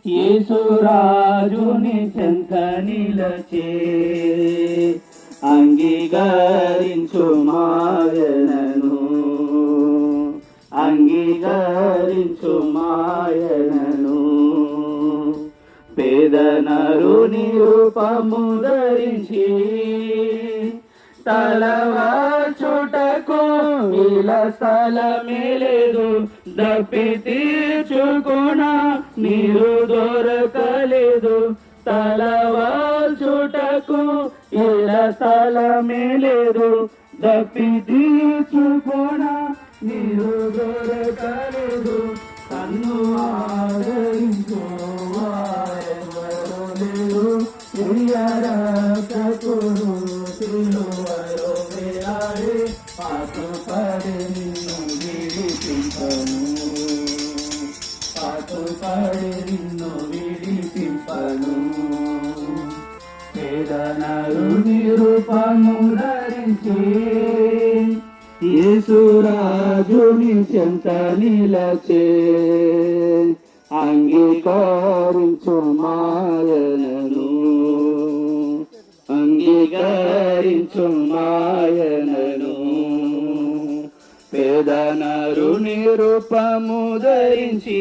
యేసురాజుని చెంత నిలచే అంగీకరించు మాయనను అంగీకరించు మాయనను పేదనరుని రూపము ధరించి తలవాచుటకు ఇలా స్థలమే లేదు దప్పి తీర్చుకున్న నీరు దొరకలేదు తలవాచుటకు ఇలా స్థలమే లేదు దప్పి తీర్చుకున్న నీరు దొరకలేదు కన్ను ఆదరించు వారెవరు లేరు ప్రియరక్షకుడు సిలువలో వేలాడి పాటుపడి నిన్ను విడిపింపను పాటుపడి నిన్ను విడిపింపను పేదనరుని రూపము ధరించి యేసురాజుని చెంత నిలచే అంగీకరించు మాయనను అంగీకరించు మాయనను పేదనరుని రూపము ధరించి